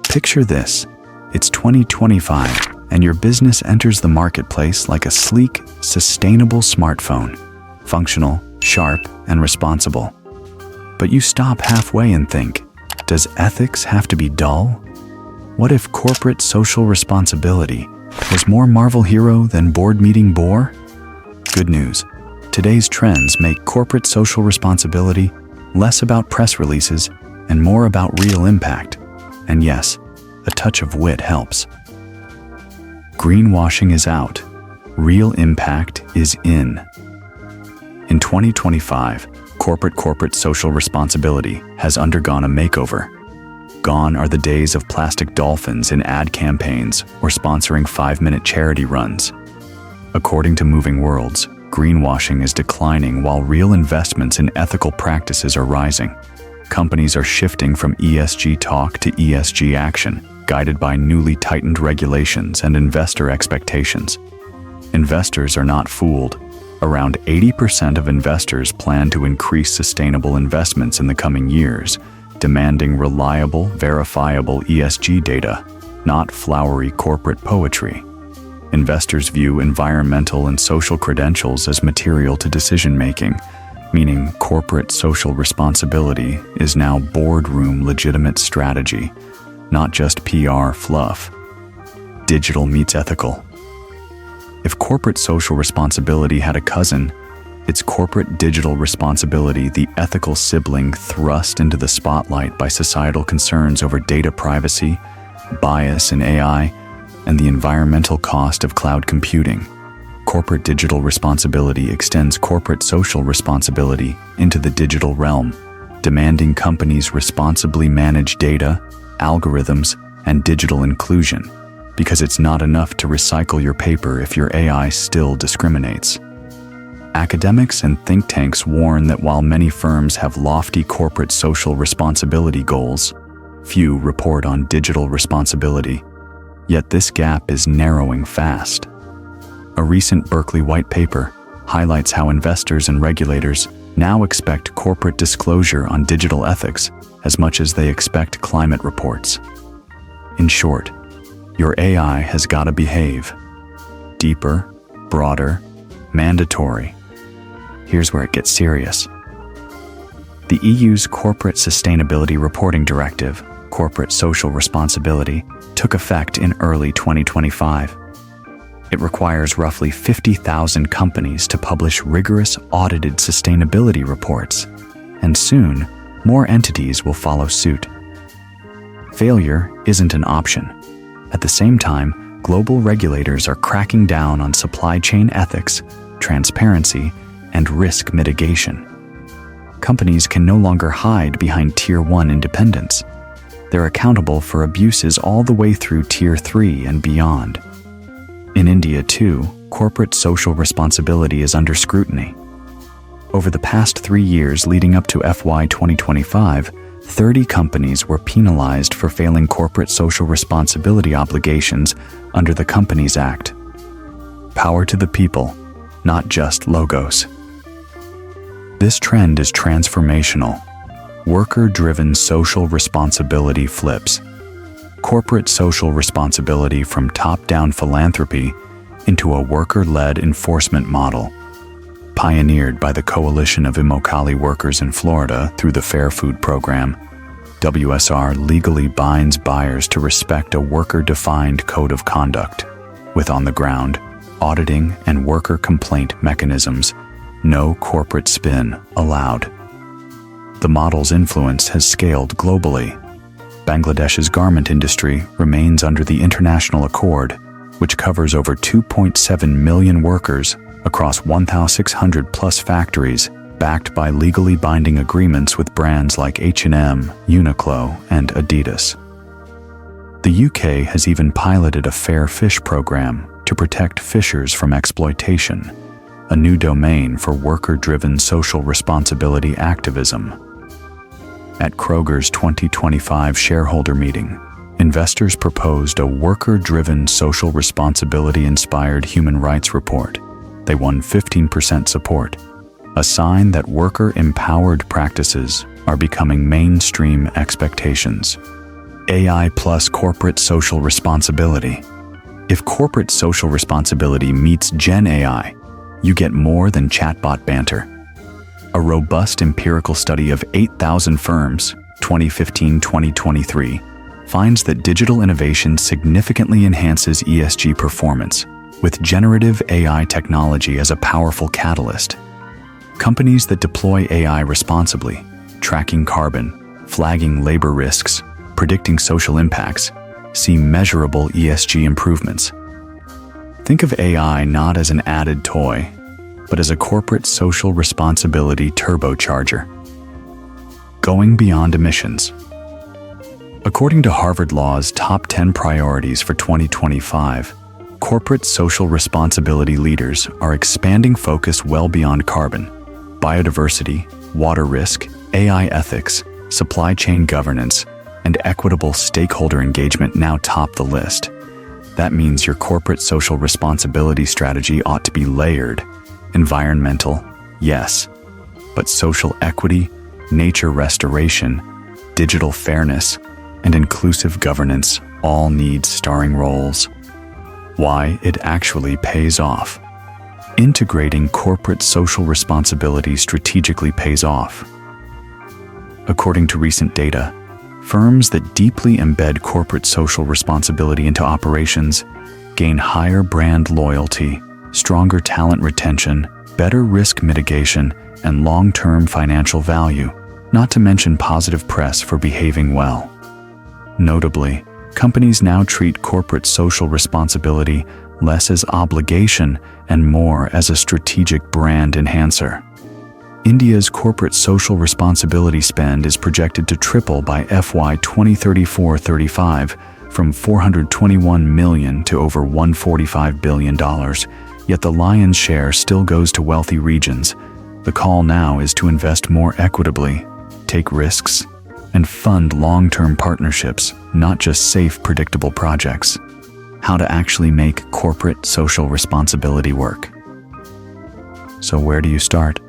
Picture this. It's 2025, and your business enters the marketplace like a sleek, sustainable smartphone, functional, sharp, and responsible. But you stop halfway and think, does ethics have to be dull? What if corporate social responsibility was more Marvel hero than board meeting bore? Good news. Today's trends make corporate social responsibility less about press releases and more about real impact. And yes, a touch of wit helps. Greenwashing is out. Real impact is in. In 2025, corporate social responsibility has undergone a makeover. Gone are the days of plastic dolphins in ad campaigns or sponsoring 5-minute charity runs. According to Moving Worlds, greenwashing is declining while real investments in ethical practices are rising. Companies are shifting from ESG talk to ESG action, guided by newly tightened regulations and investor expectations. Investors are not fooled. Around 80% of investors plan to increase sustainable investments in the coming years, demanding reliable, verifiable ESG data, not flowery corporate poetry. Investors view environmental and social credentials as material to decision-making, meaning corporate social responsibility is now boardroom legitimate strategy, not just PR fluff. Digital meets ethical. If corporate social responsibility had a cousin, it's corporate digital responsibility, the ethical sibling thrust into the spotlight by societal concerns over data privacy, bias in AI, and the environmental cost of cloud computing. Corporate digital responsibility extends corporate social responsibility into the digital realm, demanding companies responsibly manage data, algorithms, and digital inclusion, because it's not enough to recycle your paper if your AI still discriminates. Academics and think tanks warn that while many firms have lofty corporate social responsibility goals, few report on digital responsibility. Yet this gap is narrowing fast. A recent Berkeley white paper highlights how investors and regulators now expect corporate disclosure on digital ethics as much as they expect climate reports. In short, your AI has got to behave. Deeper, broader, mandatory. Here's where it gets serious. The EU's Corporate Sustainability Reporting Directive, Corporate Social Responsibility, took effect in early 2025. It requires roughly 50,000 companies to publish rigorous audited sustainability reports, and soon, more entities will follow suit. Failure isn't an option. At the same time, global regulators are cracking down on supply chain ethics, transparency, and risk mitigation. Companies can no longer hide behind Tier 1 independence. They're accountable for abuses all the way through Tier 3 and beyond. In India, too, corporate social responsibility is under scrutiny. Over the past 3 years leading up to FY 2025, 30 companies were penalized for failing corporate social responsibility obligations under the Companies Act. Power to the people, not just logos. This trend is transformational. Worker-driven social responsibility flips. Corporate social responsibility from top-down philanthropy into a worker-led enforcement model. Pioneered by the Coalition of Immokalee Workers in Florida through the Fair Food Program, WSR legally binds buyers to respect a worker-defined code of conduct, with on-the-ground, auditing and worker complaint mechanisms, no corporate spin allowed. The model's influence has scaled globally. Bangladesh's garment industry remains under the International Accord, which covers over 2.7 million workers across 1,600-plus factories, backed by legally binding agreements with brands like H&M, Uniqlo, and Adidas. The UK has even piloted a fair fish program to protect fishers from exploitation, a new domain for worker-driven social responsibility activism. At Kroger's 2025 shareholder meeting, investors proposed a worker-driven social responsibility-inspired human rights report. They won 15% support, a sign that worker-empowered practices are becoming mainstream expectations. AI plus corporate social responsibility. If corporate social responsibility meets Gen AI, you get more than chatbot banter. A robust empirical study of 8,000 firms, 2015-2023, finds that digital innovation significantly enhances ESG performance, with generative AI technology as a powerful catalyst. Companies that deploy AI responsibly, tracking carbon, flagging labor risks, predicting social impacts, see measurable ESG improvements. Think of AI not as an added toy, but as a corporate social responsibility turbocharger. Going beyond emissions. According to Harvard Law's top 10 priorities for 2025, corporate social responsibility leaders are expanding focus well beyond carbon. Biodiversity, water risk, AI ethics, supply chain governance, and equitable stakeholder engagement now top the list. That means your corporate social responsibility strategy ought to be layered. Environmental, yes, but social equity, nature restoration, digital fairness, and inclusive governance all need starring roles. Why it actually pays off. Integrating corporate social responsibility strategically pays off. According to recent data, firms that deeply embed corporate social responsibility into operations gain higher brand loyalty, stronger talent retention, better risk mitigation, and long-term financial value, not to mention positive press for behaving well. Notably, companies now treat corporate social responsibility less as obligation and more as a strategic brand enhancer. India's corporate social responsibility spend is projected to triple by FY 2034-35 from $421 million to over $145 billion, yet the lion's share still goes to wealthy regions. The call now is to invest more equitably, take risks, and fund long-term partnerships, not just safe, predictable projects. How to actually make corporate social responsibility work. So where do you start?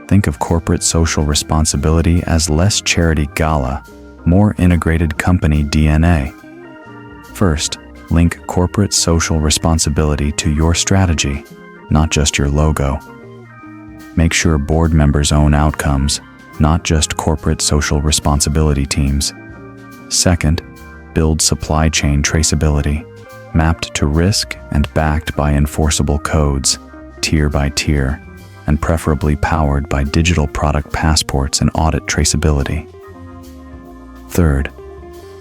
Think of corporate social responsibility as less charity gala, more integrated company DNA. First, link corporate social responsibility to your strategy, not just your logo. Make sure board members own outcomes, not just corporate social responsibility teams. Second, build supply chain traceability, mapped to risk and backed by enforceable codes, tier by tier, and preferably powered by digital product passports and audit traceability. Third,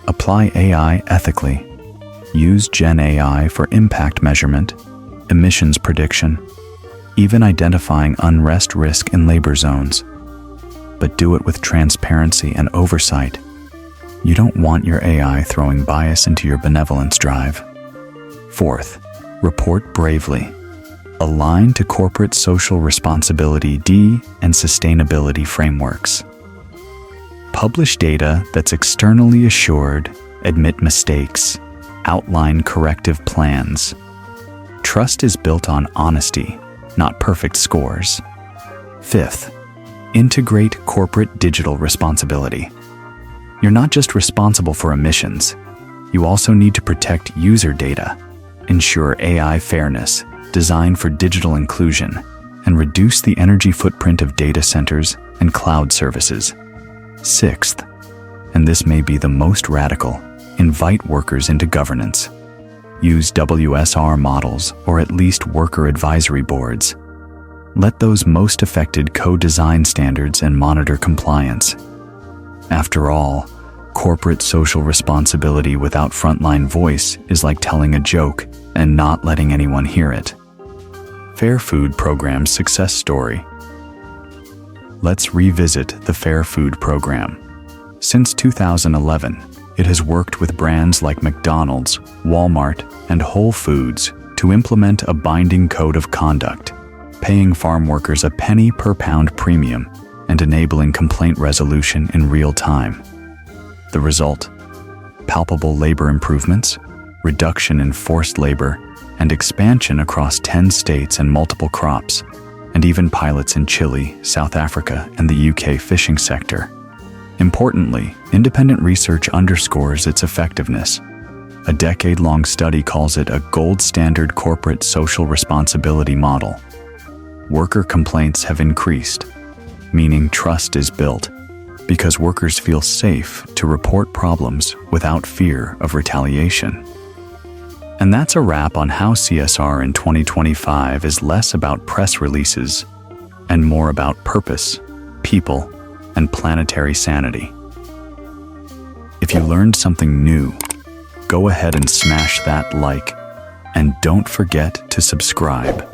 apply AI ethically. Use Gen AI for impact measurement, emissions prediction, even identifying unrest risk in labor zones. But do it with transparency and oversight. You don't want your AI throwing bias into your benevolence drive. Fourth, report bravely. Align to corporate social responsibility D and sustainability frameworks. Publish data that's externally assured, admit mistakes, outline corrective plans. Trust is built on honesty, not perfect scores. Fifth, integrate corporate digital responsibility. You're not just responsible for emissions, you also need to protect user data, ensure AI fairness, design for digital inclusion, and reduce the energy footprint of data centers and cloud services. Sixth, and this may be the most radical, invite workers into governance. Use WSR models or at least worker advisory boards. Let those most affected co-design standards and monitor compliance. After all, corporate social responsibility without frontline voice is like telling a joke and not letting anyone hear it. Fair Food Program's success story. Let's revisit the Fair Food Program. Since 2011, it has worked with brands like McDonald's, Walmart, and Whole Foods to implement a binding code of conduct, paying farm workers a penny per pound premium and enabling complaint resolution in real time. The result? Palpable labor improvements, reduction in forced labor, and expansion across 10 states and multiple crops, and even pilots in Chile, South Africa, and the UK fishing sector. Importantly, independent research underscores its effectiveness. A decade-long study calls it a gold standard corporate social responsibility model. Worker complaints have increased, meaning trust is built, because workers feel safe to report problems without fear of retaliation. And that's a wrap on how CSR in 2025 is less about press releases and more about purpose, people, and planetary sanity. If you learned something new, go ahead and smash that like, and don't forget to subscribe.